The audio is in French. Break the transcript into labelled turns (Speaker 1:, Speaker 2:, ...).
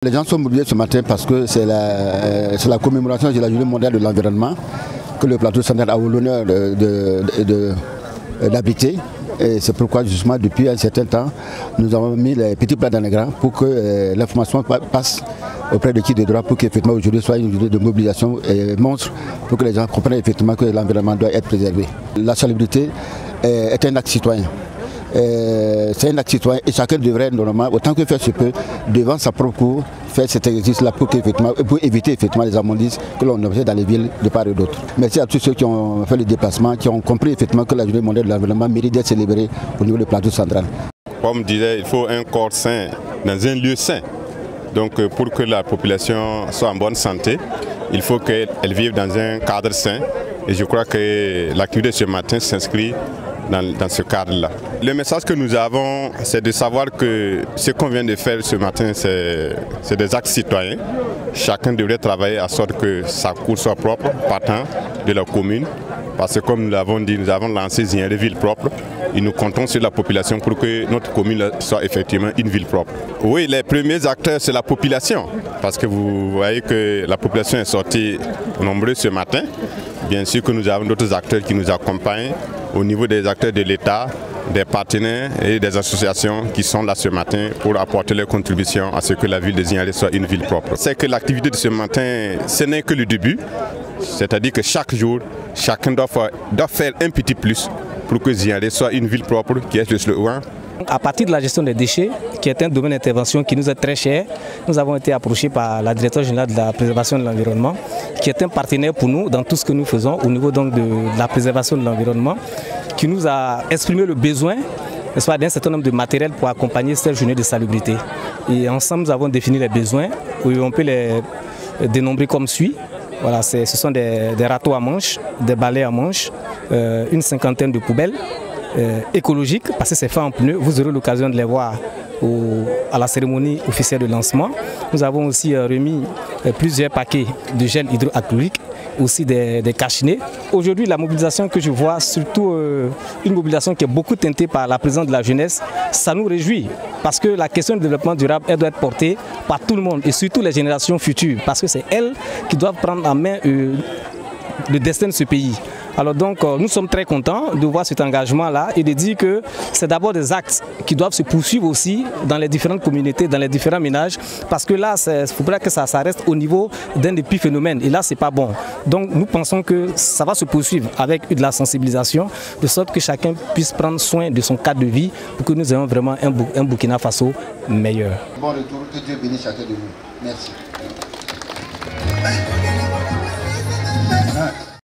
Speaker 1: Les gens sont mobilisés ce matin parce que c'est la commémoration de la Journée mondiale de l'environnement que le plateau central a eu l'honneur d'habiter. Et c'est pourquoi justement depuis un certain temps, nous avons mis les petits plats dans les grands pour que l'information passe auprès de qui de droit pour qu'effectivement aujourd'hui soit une journée de mobilisation monstre pour que les gens comprennent effectivement que l'environnement doit être préservé. La salubrité est un acte citoyen. C'est un acte citoyen et chacun devrait normalement, autant que faire se peut, devant sa propre cour, faire cet exercice-là pour éviter effectivement les immondices que l'on observe dans les villes de part et d'autre. Merci à tous ceux qui ont fait le déplacement, qui ont compris effectivement que la journée mondiale de l'environnement mérite d'être célébrée au niveau du plateau central.
Speaker 2: Comme disait, il faut un corps sain dans un lieu sain. Donc pour que la population soit en bonne santé, il faut qu'elle vive dans un cadre sain. Et je crois que l'activité de ce matin s'inscrit dans ce cadre-là. Le message que nous avons, c'est de savoir que ce qu'on vient de faire ce matin, c'est des actes citoyens. Chacun devrait travailler à sorte que sa cour soit propre, partant de la commune. Parce que comme nous l'avons dit, nous avons lancé Zingaré ville propre. Et nous comptons sur la population pour que notre commune soit effectivement une ville propre. Oui, les premiers acteurs, c'est la population. Parce que vous voyez que la population est sortie nombreux ce matin. Bien sûr que nous avons d'autres acteurs qui nous accompagnent au niveau des acteurs de l'État, des partenaires et des associations qui sont là ce matin pour apporter leur contribution à ce que la ville de Zingaré soit une ville propre. C'est que l'activité de ce matin, ce n'est que le début. C'est-à-dire que chaque jour, chacun doit faire un petit plus pour que Zingaré soit une ville propre, qui est le slogan.
Speaker 3: À partir de la gestion des déchets, qui est un domaine d'intervention qui nous est très cher, nous avons été approchés par la directrice générale de la préservation de l'environnement, qui est un partenaire pour nous dans tout ce que nous faisons au niveau donc de la préservation de l'environnement, qui nous a exprimé le besoin d'un certain nombre de matériel pour accompagner cette journée de salubrité. Et ensemble, nous avons défini les besoins, où on peut les dénombrer comme suit. Voilà, ce sont des râteaux à manches, des balais à manches, une cinquantaine de poubelles écologiques, parce que c'est fait en pneus. Vous aurez l'occasion de les voir à la cérémonie officielle de lancement. Nous avons aussi remis plusieurs paquets de gel hydroalcoolique, aussi des cachinets. Aujourd'hui, la mobilisation que je vois, surtout une mobilisation qui est beaucoup teintée par la présence de la jeunesse, ça nous réjouit. Parce que la question du développement durable, elle doit être portée par tout le monde et surtout les générations futures. Parce que c'est elles qui doivent prendre en main le destin de ce pays. Alors donc nous sommes très contents de voir cet engagement-là et de dire que c'est d'abord des actes qui doivent se poursuivre aussi dans les différentes communautés, dans les différents ménages, parce que là, il faudrait que ça reste au niveau d'un épiphénomène et là, c'est pas bon. Donc nous pensons que ça va se poursuivre avec de la sensibilisation, de sorte que chacun puisse prendre soin de son cadre de vie pour que nous ayons vraiment un Burkina Faso meilleur.
Speaker 1: Bon retour, que Dieu bénisse chacun de vous. Merci.